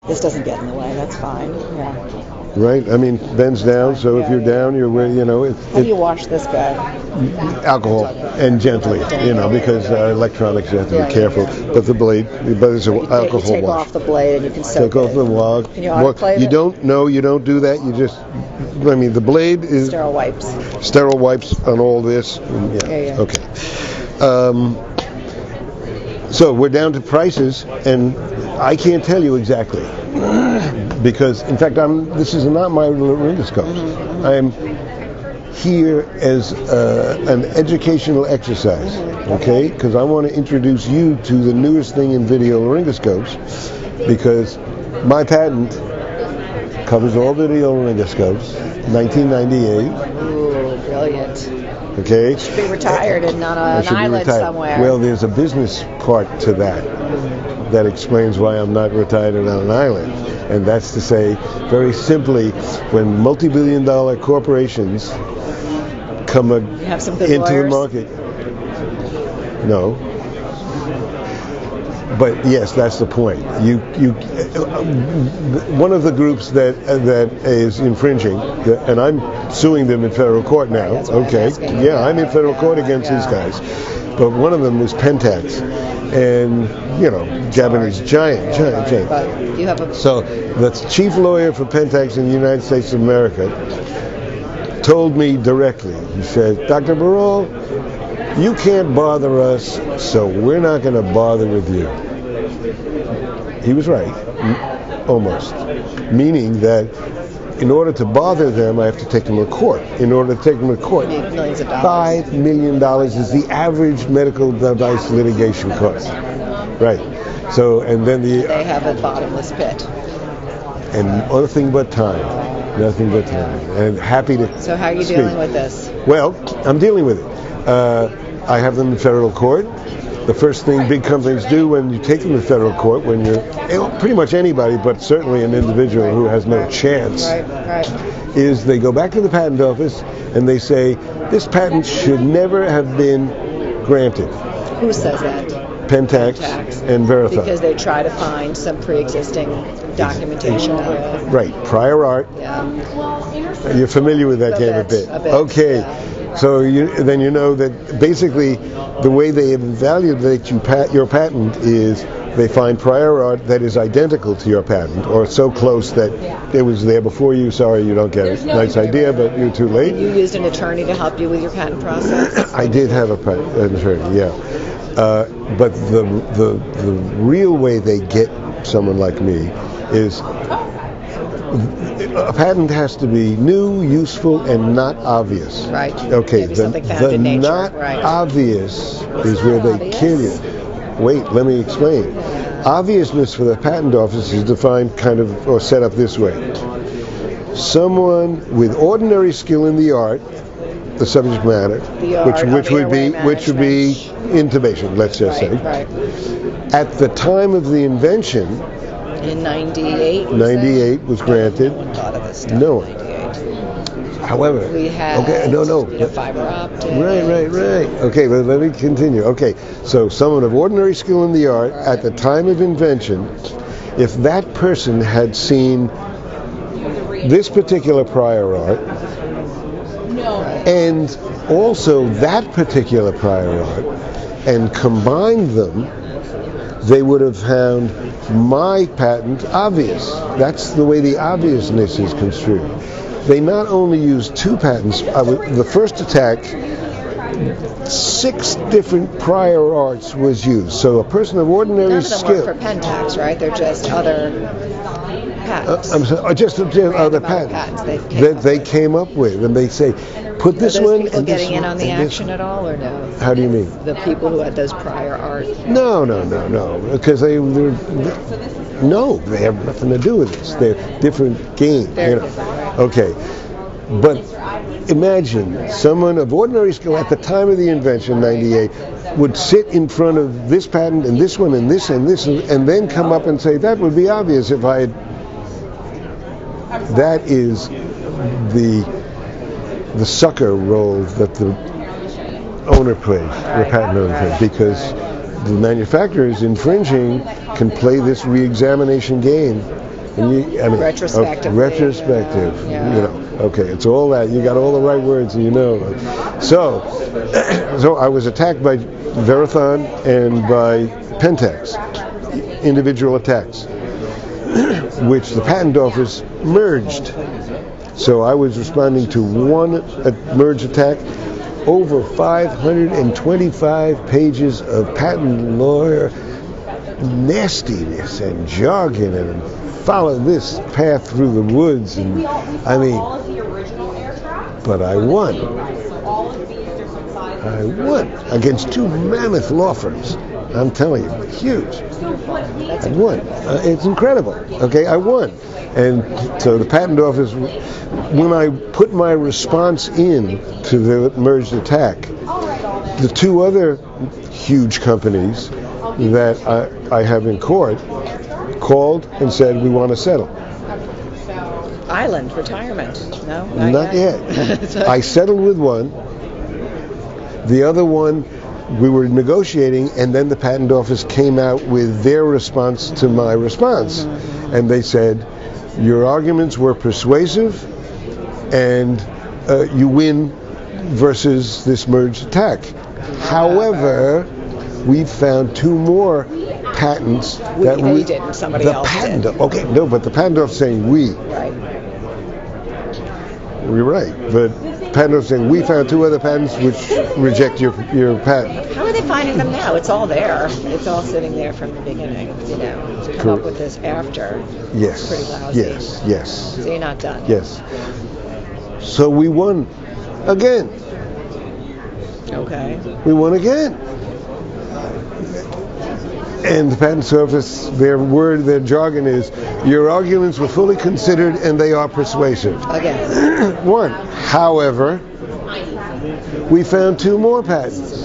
This doesn't get in the way. That's fine. Yeah. Right? I mean, bends down, so if you're down, you're, How do you wash this guy? alcohol and gently, because electronics, you have to be careful. But the blade, it's an alcohol wash. You take off the blade and you can soak Take off the wog. Can you autoclave you don't do that. You just, the blade is... Sterile wipes. Sterile wipes on all this. Yeah. Okay. So we're down to prices, and I can't tell you exactly. Because, in fact, this is not my laryngoscope. Mm-hmm. I'm here as an educational exercise, okay? Because I want to introduce you to the newest thing in video laryngoscopes, because my patent covers all video laryngoscopes, 1998. Ooh, brilliant. Okay? Should be retired and on an island somewhere. Well, there's a business part to that explains why I'm not retired on an island. And that's to say, very simply, when multi-billion-dollar corporations come into the market. No. But yes, that's the point. One of the groups that is infringing, and I'm suing them in federal court now. Okay. Yeah, I'm in federal court against these guys. But one of them was Pentax, and Japanese giant. So the chief lawyer for Pentax in the United States of America told me directly. He said, "Dr. Berall, you can't bother us, so we're not going to bother with you." He was right, almost. Meaning that in order to bother them, I have to take them to court. In order to take them to court, millions of dollars. $5 million is the average medical device litigation cost. Right. So, and then they have a bottomless pit. And nothing but time. Nothing but time. And happy to So how are you dealing with this? Well, I'm dealing with it. I have them in federal court. The first thing big companies do when you take them to federal court, when you're pretty much anybody, but certainly an individual who has no chance, is they go back to the patent office and they say, this patent should never have been granted. Who says that? Pentax and Verify. Because they try to find some pre-existing documentation. Right, prior art. Yeah. You're familiar with that game a bit. Okay. Yeah. So then you know that basically the way they evaluate your patent is they find prior art that is identical to your patent, or so close that it was there before you. Sorry, you don't get it. Nice idea, but you're too late. You used an attorney to help you with your patent process? I did have an attorney, yeah. But the real way they get someone like me is a patent has to be new, useful, and not obvious. Right. Okay. The not obvious is where they kill you. Wait, let me explain. Obviousness for the patent office is defined or set up this way. Someone with ordinary skill in the art, the subject matter, which would be intubation, let's just say. Right. At the time of the invention, in 98? 98 was granted. No one thought of this stuff. No one. 98. However, we had fiber optic. Right. Okay, but let me continue. Okay, so someone of ordinary skill in the art at the time of invention, if that person had seen this particular prior art, and also that particular prior art, and combined them, they would have found my patent obvious. That's the way the obviousness is construed. They not only used two patents. The first attack, 6 different prior arts was used. So a person of ordinary skill. None of them work for Pentax, right? They're just other patents. Just other patents that they came up with, and they say, put this one. People getting in on the action at all, or no? How do you mean? The people who had those prior art. No, because they have nothing to do with this. They're different games. Okay, but imagine someone of ordinary skill at the time of the invention, 98, would sit in front of this patent and this one and this and this, and then come up and say, that would be obvious if I had. That is the sucker role that the owner plays, the patent owner plays, because the manufacturers infringing can play this re-examination game And Retrospectively. retrospective. Yeah. You know. Okay, it's all that. You got all the right words, you know. So I was attacked by Verathon and by Pentax, individual attacks, which the patent office merged. So I was responding to one merge attack, over 525 pages of patent lawyer nastiness and jargon and follow this path through the woods, and but I won. I won against two mammoth law firms. I'm telling you, huge. I won. It's incredible. Okay, I won. And so the patent office, when I put my response in to the merged attack, the two other huge companies that I have in court called and said, we want to settle. Island retirement? No, not yet. I settled with one. The other one, we were negotiating, and then the patent office came out with their response to my response. And they said, your arguments were persuasive, and you win versus this merged attack. However, we've found two more patents that we didn't. Somebody else did. Okay, no, but the patent office saying we. Right. You're right, but patent office saying we found two other patents which reject your patent. How are they finding them now? It's all there. It's all sitting there from the beginning. You know, to come up with this after. Yes. It's pretty lousy. Yes. So you're not done. Yes. So we won again. Okay. We won again. And the patent office, their jargon is, your arguments were fully considered and they are persuasive. Again. One. However, we found two more patents.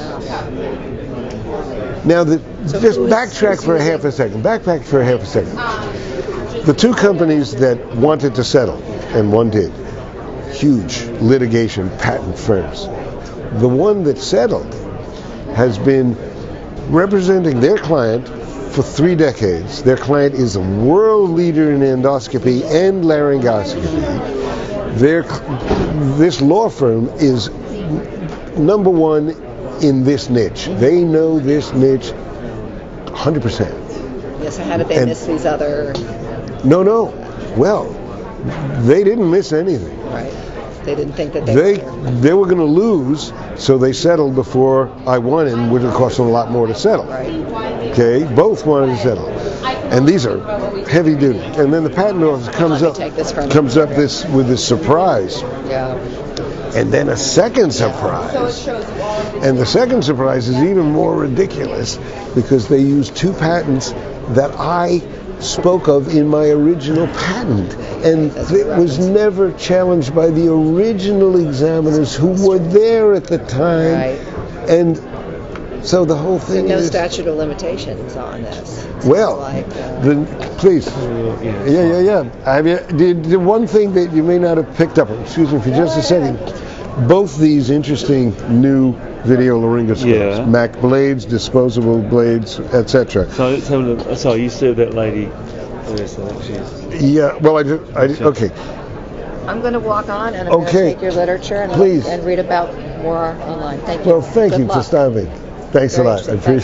Now, just backtrack for a half a second. The two companies that wanted to settle, and one did, huge litigation patent firms. The one that settled has been representing their client for 3 decades. Their client is a world leader in endoscopy and laryngoscopy. This law firm is number one in this niche. They know this niche 100%. Yes, so how did they miss these other... No. Well, they didn't miss anything. Right. They didn't think that they were going to lose, so they settled before I won, and it would have cost them a lot more to settle. Right. Okay, both wanted to settle, and these are heavy duty. And then the patent office comes up with this surprise. Yeah. And then a second surprise. And the second surprise is even more ridiculous because they used two patents that I spoke of in my original patent, and it was never challenged by the original examiners who were there at the time. Right. And so the whole thing no is statute of limitations on this. Well, please. Yeah. The one thing that you may not have picked up, excuse me for just a second, both these interesting new video laryngoscopes, Mac blades, disposable blades, etc. So you said that lady. Yeah, well, okay. I'm going to walk on and I'm going to take your literature and read about more online. Thank you. Well, thank you for stopping. Thanks a lot. I appreciate it.